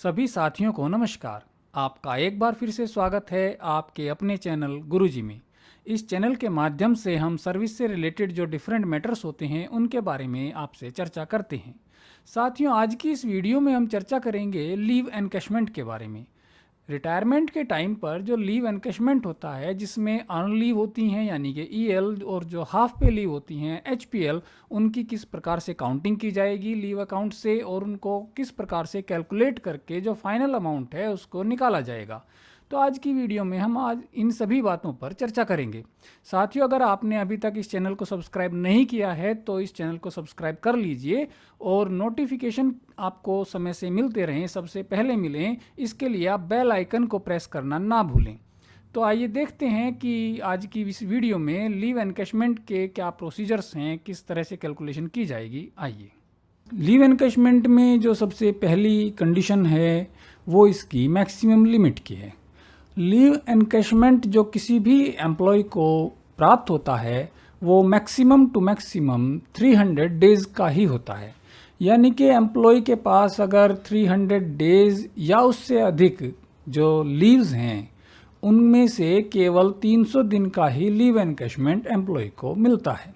सभी साथियों को नमस्कार। आपका एक बार फिर से स्वागत है आपके अपने चैनल गुरुजी में। इस चैनल के माध्यम से हम सर्विस से रिलेटेड जो डिफरेंट मैटर्स होते हैं उनके बारे में आपसे चर्चा करते हैं। साथियों, आज की इस वीडियो में हम चर्चा करेंगे लीव एनकैशमेंट के बारे में। रिटायरमेंट के टाइम पर जो लीव एनकैशमेंट होता है, जिसमें अर्न लीव होती हैं यानी कि ईएल, और जो हाफ पे लीव होती हैं एचपीएल, उनकी किस प्रकार से काउंटिंग की जाएगी लीव अकाउंट से और उनको किस प्रकार से कैलकुलेट करके जो फाइनल अमाउंट है उसको निकाला जाएगा। तो आज की वीडियो में हम आज इन सभी बातों पर चर्चा करेंगे। साथियों, अगर आपने अभी तक इस चैनल को सब्सक्राइब नहीं किया है तो इस चैनल को सब्सक्राइब कर लीजिए और नोटिफिकेशन आपको समय से मिलते रहें, सबसे पहले मिलें, इसके लिए आप बेल आइकन को प्रेस करना ना भूलें। तो आइए देखते हैं कि आज की इस वीडियो में लीव एनकैशमेंट के क्या प्रोसीजर्स हैं, किस तरह से कैलकुलेशन की जाएगी। आइए, लीव एनकैशमेंट में जो सबसे पहली कंडीशन है वो इसकी मैक्सिमम लिमिट की है। लीव एनकैशमेंट जो किसी भी एम्प्लॉय को प्राप्त होता है वो मैक्सिमम टू मैक्सिमम 300 डेज का ही होता है। यानी कि एम्प्लॉय के पास अगर 300 डेज या उससे अधिक जो लीव्स हैं उनमें से केवल 300 दिन का ही लीव एनकैशमेंट एम्प्लॉय को मिलता है।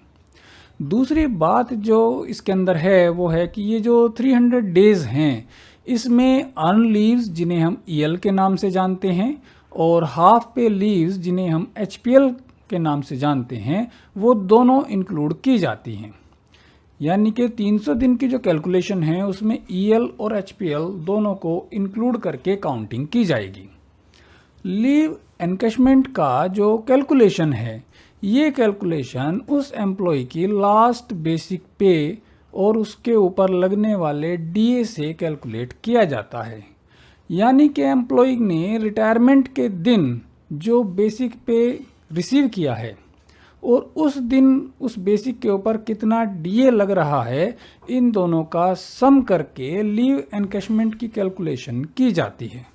दूसरी बात जो इसके अंदर है वो है कि ये जो 300 डेज हैं इसमें अर्न लीव्स जिन्हें हम ईएल के नाम से जानते हैं और हाफ पे लीव्स जिन्हें हम एचपीएल के नाम से जानते हैं वो दोनों इंक्लूड की जाती हैं। यानी कि 300 दिन की जो कैलकुलेशन है उसमें ईएल और एचपीएल दोनों को इंक्लूड करके काउंटिंग की जाएगी। लीव एनकैशमेंट का जो कैलकुलेशन है ये कैलकुलेशन उस एम्प्लॉय की लास्ट बेसिक पे और उसके ऊपर लगने वाले डीए से कैलकुलेट किया जाता है। यानी कि एम्प्लॉय ने रिटायरमेंट के दिन जो बेसिक पे रिसीव किया है और उस दिन उस बेसिक के ऊपर कितना डीए लग रहा है, इन दोनों का सम करके लीव एनकैशमेंट की कैलकुलेशन की जाती है।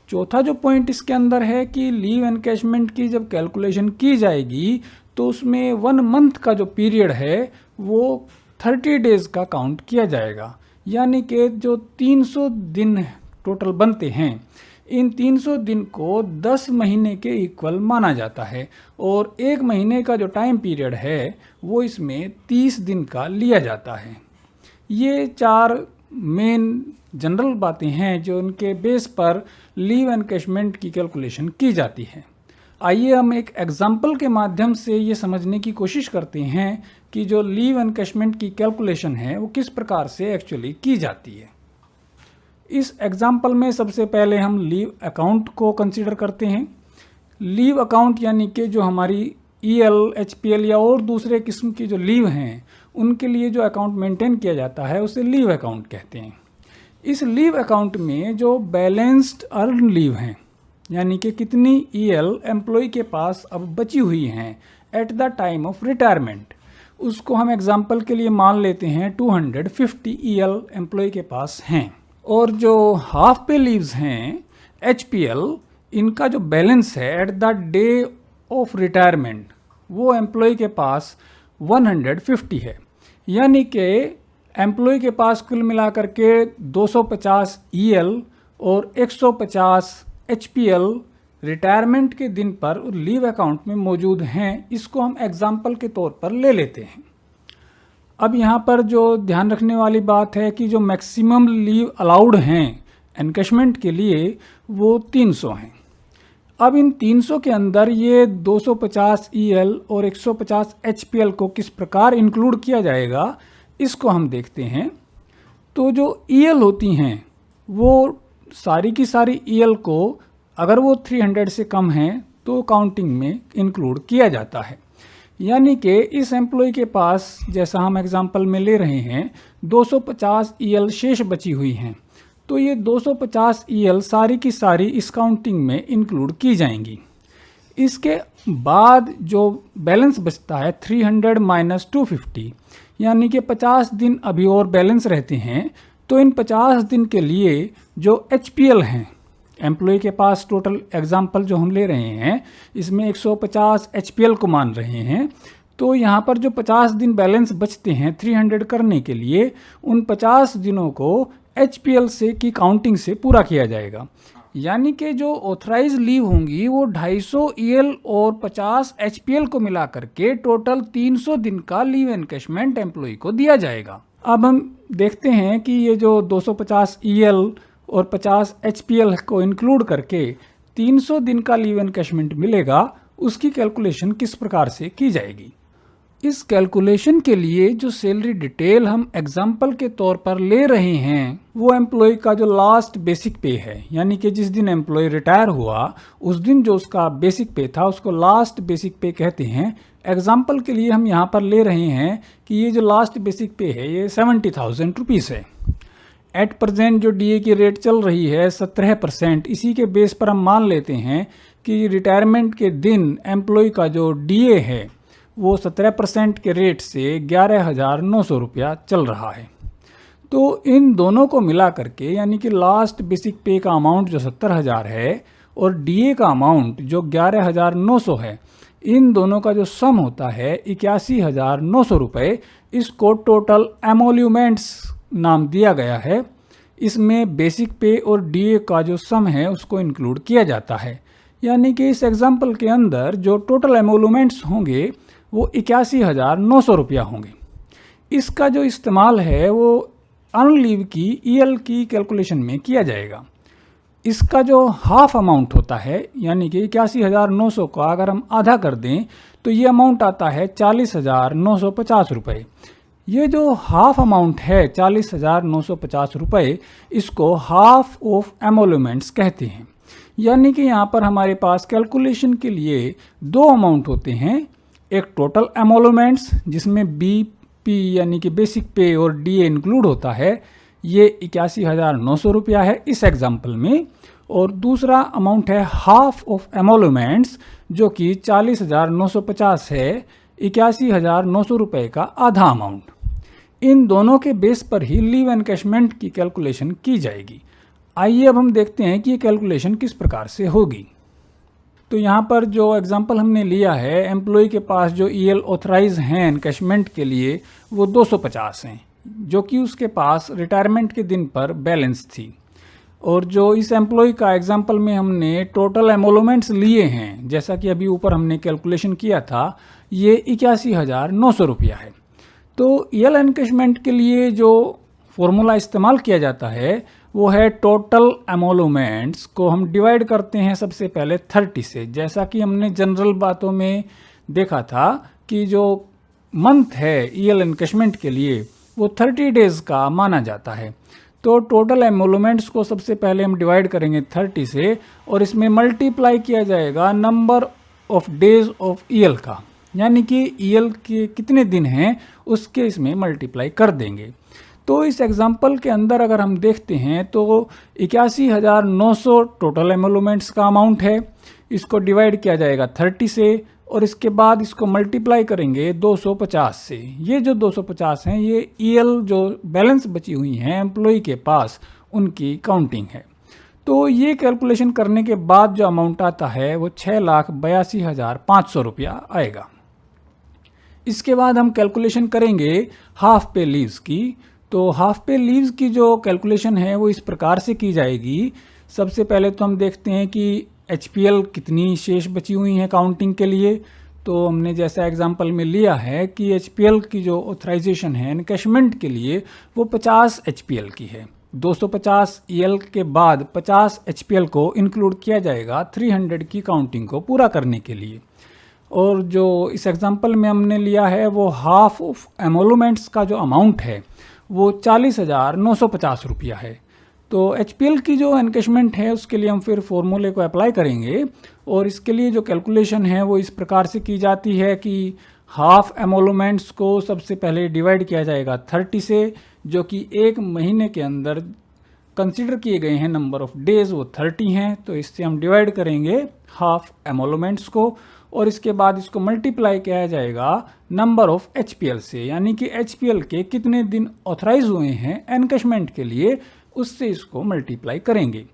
चौथा जो पॉइंट इसके अंदर है कि लीव एनकैशमेंट की जब कैलकुलेशन की जाएगी तो उसमें 1 मंथ का जो पीरियड है वो 30 डेज का काउंट किया जाएगा। यानी कि जो 300 दिन टोटल बनते हैं, इन 300 दिन को 10 महीने के इक्वल माना जाता है और 1 महीने का जो टाइम पीरियड है वो इसमें 30 दिन का लिया जाता है। ये 4 मेन जनरल बातें हैं जो उनके बेस पर लीव एनकैशमेंट की कैलकुलेशन की जाती है। आइए हम एक एग्जाम्पल के माध्यम से ये समझने की कोशिश करते हैं कि जो लीव एनकैशमेंट की कैलकुलेशन है वो किस प्रकार से एक्चुअली की जाती है। इस एग्जाम्पल में सबसे पहले हम लीव अकाउंट को कंसीडर करते हैं। लीव अकाउंट यानी कि जो हमारी ईएल, एचपीएल या और दूसरे किस्म की जो लीव हैं उनके लिए जो अकाउंट मेंटेन किया जाता है उसे लीव अकाउंट कहते हैं। इस लीव अकाउंट में जो बैलेंस्ड अर्न लीव हैं यानी कि कितनी ईएल एम्प्लॉय के पास अब बची हुई हैं at the time of retirement, उसको हम एग्जाम्पल के लिए मान लेते हैं 250 ईएल एम्प्लॉय के पास हैं। और जो हाफ पे लीव्स हैं एचपीएल, इनका जो बैलेंस है at the day of retirement वो एम्प्लॉय के पास 150 है। यानी कि एम्प्लॉय के पास कुल मिलाकर के 250 ईएल और 150 एचपीएल रिटायरमेंट के दिन पर लीव अकाउंट में मौजूद हैं। इसको हम एग्जाम्पल के तौर पर ले लेते हैं। अब यहाँ पर जो ध्यान रखने वाली बात है कि जो मैक्सिमम लीव अलाउड हैं एनकैशमेंट के लिए वो 300 हैं। अब इन 300 के अंदर ये 250 ईएल और 150 एचपीएल को किस प्रकार इंक्लूड किया जाएगा इसको हम देखते हैं। तो जो ईएल होती हैं वो सारी की सारी ईएल को अगर वो 300 से कम हैं तो काउंटिंग में इंक्लूड किया जाता है। यानी कि इस एम्प्लॉय के पास, जैसा हम एग्जांपल में ले रहे हैं, 250 ईएल शेष बची हुई हैं, तो ये 250 ईएल सारी की सारी इस काउंटिंग में इंक्लूड की जाएंगी। इसके बाद जो बैलेंस बचता है 300 माइनस 250, यानी कि 50 दिन अभी और बैलेंस रहते हैं। तो इन 50 दिन के लिए जो एचपीएल हैं एम्प्लॉय के पास, टोटल एग्जाम्पल जो हम ले रहे हैं इसमें 150 एचपीएल को मान रहे हैं, तो यहाँ पर जो 50 दिन बैलेंस बचते हैं 300 करने के लिए, उन 50 दिनों को HPL से की काउंटिंग से पूरा किया जाएगा। यानी कि जो ऑथराइज लीव होंगी वो 250 EL और 50 HPL को मिला करके टोटल 300 दिन का लीव एनकैशमेंट एम्प्लॉय को दिया जाएगा। अब हम देखते हैं कि ये जो 250 EL और 50 HPL को इंक्लूड करके 300 दिन का लीव एनकैशमेंट मिलेगा, उसकी कैलकुलेशन किस प्रकार से की जाएगी। इस कैलकुलेशन के लिए जो सैलरी डिटेल हम एग्जाम्पल के तौर पर ले रहे हैं वो एम्प्लॉय का जो लास्ट बेसिक पे है, यानी कि जिस दिन एम्प्लॉय रिटायर हुआ उस दिन जो उसका बेसिक पे था उसको लास्ट बेसिक पे कहते हैं। एग्जाम्पल के लिए हम यहाँ पर ले रहे हैं कि ये जो लास्ट बेसिक पे है ये 70,000 रुपीज़ है। एट प्रेजेंट जो DA की रेट चल रही है 17%, इसी के बेस पर हम मान लेते हैं कि रिटायरमेंट के दिन एम्प्लॉय का जो DA है वो 17% के रेट से 11,900 रुपया चल रहा है। तो इन दोनों को मिला करके यानी कि लास्ट बेसिक पे का अमाउंट जो 70,000 है और DA का अमाउंट जो 11,900 है, इन दोनों का जो सम होता है 81,900 रुपये, इसको टोटल एमोल्यूमेंट्स नाम दिया गया है। इसमें बेसिक पे और DA का जो सम है उसको इंक्लूड किया जाता है। यानी कि इस एग्जाम्पल के अंदर जो टोटल एमोल्यूमेंट्स होंगे वो 81,900 रुपया होंगे। इसका जो इस्तेमाल है वो अनलीव की EL की कैलकुलेशन में किया जाएगा। इसका जो हाफ अमाउंट होता है यानी कि 81,900 का अगर हम आधा कर दें तो ये अमाउंट आता है 40,950 रुपये। ये जो हाफ अमाउंट है 40,950 रुपये, इसको हाफ ऑफ एमोल्यूमेंट्स कहते हैं। यानी कि यहाँ पर हमारे पास कैलकुलेशन के लिए दो अमाउंट होते हैं, एक टोटल एमोल्यूमेंट्स जिसमें BP यानी कि बेसिक पे और DA इंक्लूड होता है, ये 81,900 रुपया है इस एग्जाम्पल में, और दूसरा अमाउंट है हाफ ऑफ एमोल्यूमेंट्स जो कि 40,950 है, 81,900 रुपये का आधा अमाउंट। इन दोनों के बेस पर ही लीव एनकैशमेंट की कैलकुलेशन की जाएगी। आइए अब हम देखते हैं कि ये कैलकुलेशन किस प्रकार से होगी। तो यहाँ पर जो एग्जांपल हमने लिया है, एम्प्लॉय के पास जो EL ऑथराइज हैं एनकैशमेंट के लिए वो 250 हैं, जो कि उसके पास रिटायरमेंट के दिन पर बैलेंस थी। और जो इस एम्प्लॉय का एग्जांपल में हमने टोटल एमोल्यूमेंट्स लिए हैं, जैसा कि अभी ऊपर हमने कैलकुलेशन किया था, ये 81,900 रुपया है। तो EL एनकैशमेंट के लिए जो फॉर्मूला इस्तेमाल किया जाता है वो है टोटल एमोल्यूमेंट्स को हम डिवाइड करते हैं सबसे पहले 30 से। जैसा कि हमने जनरल बातों में देखा था कि जो मंथ है EL एनकैशमेंट के लिए वो 30 डेज का माना जाता है। तो टोटल एमोल्यूमेंट्स को सबसे पहले हम डिवाइड करेंगे 30 से और इसमें मल्टीप्लाई किया जाएगा number of days of EL का, यानी कि EL के कितने दिन हैं उसके इसमें मल्टीप्लाई कर देंगे। तो इस एग्जाम्पल के अंदर अगर हम देखते हैं तो 81,900 टोटल एमोल्यूमेंट्स का अमाउंट है, इसको डिवाइड किया जाएगा 30 से और इसके बाद इसको मल्टीप्लाई करेंगे 250 से। ये जो 250 हैं ये EL जो बैलेंस बची हुई हैं एम्प्लॉय के पास उनकी काउंटिंग है। तो ये कैलकुलेशन करने के बाद जो अमाउंट आता है वो 6,82,500 रुपया आएगा। इसके बाद हम कैलकुलेशन करेंगे हाफ पे लीव्स की। तो हाफ पे लीव्स की जो कैलकुलेशन है वो इस प्रकार से की जाएगी। सबसे पहले तो हम देखते हैं कि HPL कितनी शेष बची हुई हैं काउंटिंग के लिए। तो हमने जैसा एग्जांपल में लिया है कि HPL की जो ऑथराइजेशन है एनकैशमेंट के लिए वो 50 HPL की है। 250 EL के बाद 50 HPL को इंक्लूड किया जाएगा 300 की काउंटिंग को पूरा करने के लिए। और जो इस एग्जांपल में हमने लिया है वो हाफ ऑफ एमोल्यूमेंट्स का जो अमाउंट है वो 40,950 रुपया है। तो HPL की जो एनकैशमेंट है उसके लिए हम फिर फॉर्मूले को अप्लाई करेंगे और इसके लिए जो कैलकुलेशन है वो इस प्रकार से की जाती है कि हाफ एमोल्यूमेंट्स को सबसे पहले डिवाइड किया जाएगा 30 से, जो कि एक महीने के अंदर कंसिडर किए गए हैं नंबर ऑफ डेज वो 30 हैं। तो इससे हम डिवाइड करेंगे हाफ एमोल्यूमेंट्स को और इसके बाद इसको मल्टीप्लाई किया जाएगा नंबर ऑफ HPL से, यानी कि HPL के कितने दिन ऑथराइज हुए हैं एनकैशमेंट के लिए उससे इसको मल्टीप्लाई करेंगे।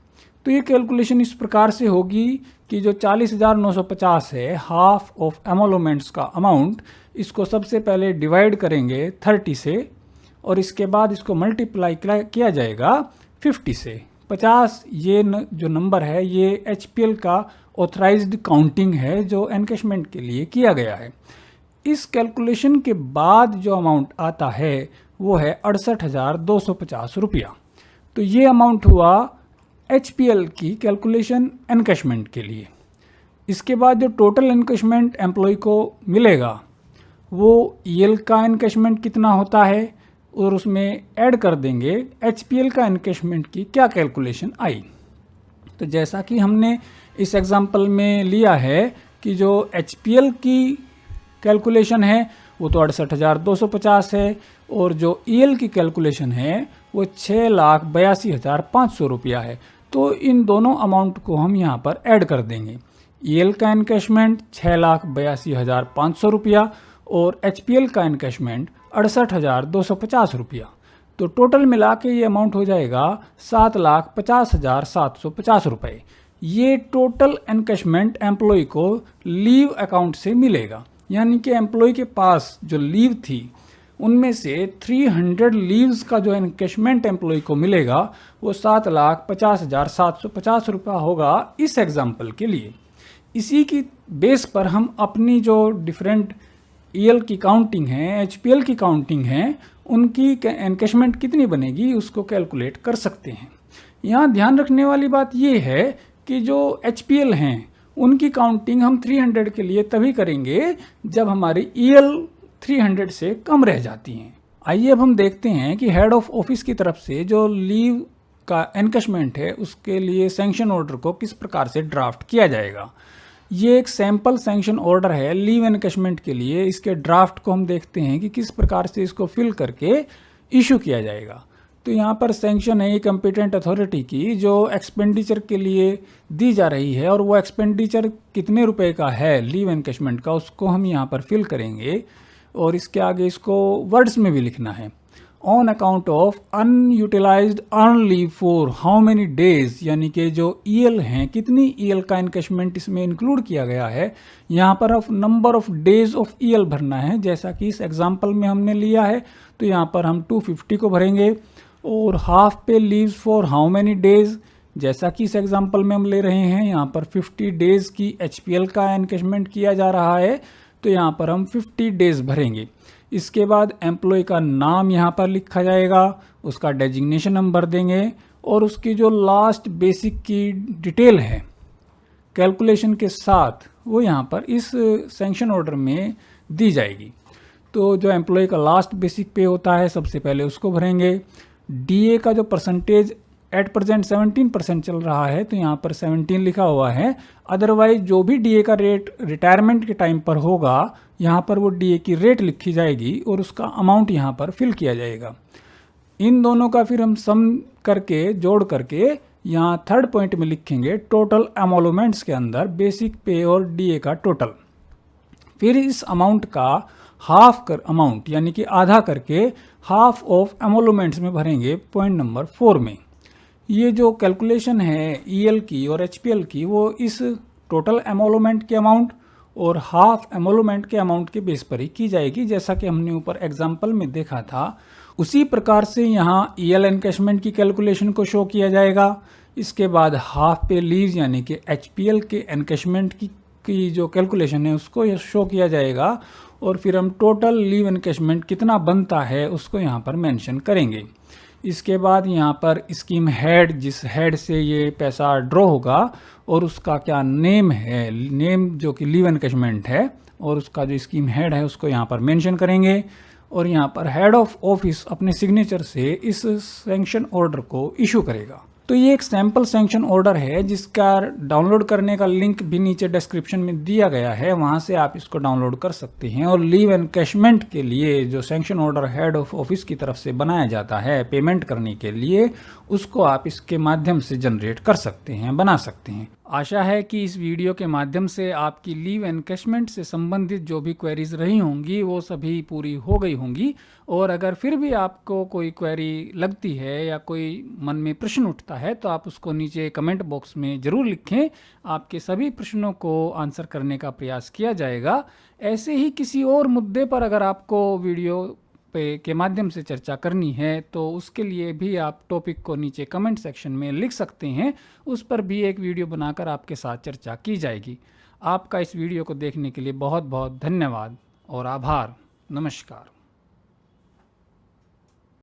तो ये कैलकुलेशन इस प्रकार से होगी कि जो 40,950 है हाफ ऑफ एमोल्यूमेंट्स का अमाउंट, इसको सबसे पहले डिवाइड करेंगे 30 से और इसके बाद इसको मल्टीप्लाई किया जाएगा 50 से। 50 ये जो नंबर है ये HPL का ऑथराइज्ड काउंटिंग है जो एनकैशमेंट के लिए किया गया है। इस कैलकुलेशन के बाद जो अमाउंट आता है वो है 68,250 रुपया। तो ये अमाउंट हुआ HPL की कैलकुलेशन एनकैशमेंट के लिए। इसके बाद जो टोटल एनकैशमेंट एम्प्लॉय को मिलेगा वो EL का एनकैशमेंट कितना होता है और उसमें ऐड कर देंगे HPL का एनकैशमेंट की क्या कैलकुलेशन आई। तो जैसा कि हमने इस एग्जांपल में लिया है कि जो HPL की कैलकुलेशन है वो तो 68,250 है और जो EL की कैलकुलेशन है वो 6,82,500 रुपया है। तो इन दोनों अमाउंट को हम यहाँ पर ऐड कर देंगे। EL का एनकैशमेंट 6,82,500 रुपया और HPL का एनकैशमेंट 68,250 रुपया। तो टोटल मिला के ये अमाउंट हो जाएगा 7,50,750 रुपये। ये टोटल एनकैशमेंट एम्प्लॉय को लीव अकाउंट से मिलेगा, यानी कि एम्प्लॉय के पास जो लीव थी उनमें से 300 लीव्स का जो एनकैशमेंट एम्प्लॉय को मिलेगा वो 7,50,750 रुपया होगा इस एग्जाम्पल के लिए। इसी की बेस पर हम अपनी जो डिफरेंट EL की काउंटिंग है, HPL की काउंटिंग है, उनकी एनकैशमेंट कितनी बनेगी उसको कैलकुलेट कर सकते हैं। यहाँ ध्यान रखने वाली बात ये है कि जो HPL हैं उनकी काउंटिंग हम 300 के लिए तभी करेंगे जब हमारी EL 300 से कम रह जाती हैं। आइए अब हम देखते हैं कि हेड ऑफ ऑफिस की तरफ से जो लीव का एनकैशमेंट है उसके लिए सैंक्शन ऑर्डर को किस प्रकार से ड्राफ्ट किया जाएगा। ये एक सैंपल सैंक्शन ऑर्डर है लीव एनकैशमेंट के लिए। इसके ड्राफ्ट को हम देखते हैं कि किस प्रकार से इसको फिल करके इशू किया जाएगा। तो यहाँ पर सैंक्शन है कॉम्पिटेंट अथॉरिटी की जो एक्सपेंडिचर के लिए दी जा रही है और वो एक्सपेंडिचर कितने रुपए का है लीव एनकैशमेंट का उसको हम यहाँ पर फिल करेंगे और इसके आगे इसको वर्ड्स में भी लिखना है। On account of unutilised earn leave for how many days, यानी कि जो EL हैं कितनी EL का एनकैशमेंट इसमें इंक्लूड किया गया है। यहाँ पर अब number of days of EL भरना है जैसा कि इस एग्जांपल में हमने लिया है। तो यहाँ पर हम 250 को भरेंगे और हाफ पे leaves for how many days जैसा कि इस एग्जांपल में हम ले रहे हैं। यहाँ पर 50 डेज की HPL का एनकैशमेंट किया जा रहा है तो यहाँ पर हम 50 डेज भरेंगे। इसके बाद एम्प्लॉय का नाम यहाँ पर लिखा जाएगा, उसका डेजिग्नेशन नंबर देंगे और उसकी जो लास्ट बेसिक की डिटेल है कैलकुलेशन के साथ वो यहाँ पर इस सैंक्शन ऑर्डर में दी जाएगी। तो जो एम्प्लॉय का लास्ट बेसिक पे होता है सबसे पहले उसको भरेंगे। DA का जो परसेंटेज एट प्रेजेंट 17% चल रहा है तो यहाँ पर 17 लिखा हुआ है। अदरवाइज जो भी DA का रेट रिटायरमेंट के टाइम पर होगा यहाँ पर वो DA की रेट लिखी जाएगी और उसका अमाउंट यहाँ पर फिल किया जाएगा। इन दोनों का फिर हम सम करके जोड़ करके यहाँ थर्ड पॉइंट में लिखेंगे टोटल एमोलमेंट्स के अंदर बेसिक पे और DA का टोटल। फिर इस अमाउंट का हाफ कर अमाउंट यानी कि आधा करके हाफ ऑफ एमोलमेंट्स में भरेंगे पॉइंट नंबर 4 में। ये जो कैलकुलेशन है EL की और HPL की वो इस टोटल एमोलमेंट के अमाउंट और हाफ एमोलमेंट के अमाउंट के बेस पर ही की जाएगी जैसा कि हमने ऊपर एग्जाम्पल में देखा था। उसी प्रकार से यहाँ EL एनकैशमेंट की कैलकुलेशन को शो किया जाएगा। इसके बाद हाफ पे लीव्स यानी कि HPL के एनकैशमेंट की जो कैलकुलेशन है उसको शो किया जाएगा और फिर हम टोटल लीव एनकैशमेंट कितना बनता है उसको यहाँ पर मेंशन करेंगे। इसके बाद यहाँ पर स्कीम हेड जिस हेड से ये पैसा ड्रॉ होगा और उसका क्या नेम है, नेम जो कि लीव एनकैशमेंट है और उसका जो स्कीम हेड है उसको यहाँ पर मेंशन करेंगे और यहाँ पर हेड ऑफ ऑफिस अपने सिग्नेचर से इस सैंक्शन ऑर्डर को इशू करेगा। तो ये एक सैंपल सैंक्शन ऑर्डर है जिसका डाउनलोड करने का लिंक भी नीचे डिस्क्रिप्शन में दिया गया है, वहाँ से आप इसको डाउनलोड कर सकते हैं। और लीव एनकैशमेंट के लिए जो sanction order head of office की तरफ से बनाया जाता है पेमेंट करने के लिए, उसको आप इसके माध्यम से जनरेट कर सकते हैं, बना सकते हैं। आशा है कि इस वीडियो के माध्यम से आपकी लीव एनकैशमेंट से संबंधित जो भी क्वेरीज रही होंगी वो सभी पूरी हो गई होंगी। और अगर फिर भी आपको कोई क्वेरी लगती है या कोई मन में प्रश्न उठता है तो आप उसको नीचे कमेंट बॉक्स में ज़रूर लिखें। आपके सभी प्रश्नों को आंसर करने का प्रयास किया जाएगा। ऐसे ही किसी और मुद्दे पर अगर आपको वीडियो पे के माध्यम से चर्चा करनी है तो उसके लिए भी आप टॉपिक को नीचे कमेंट सेक्शन में लिख सकते हैं। उस पर भी एक वीडियो बनाकर आपके साथ चर्चा की जाएगी। आपका इस वीडियो को देखने के लिए बहुत बहुत धन्यवाद और आभार। नमस्कार।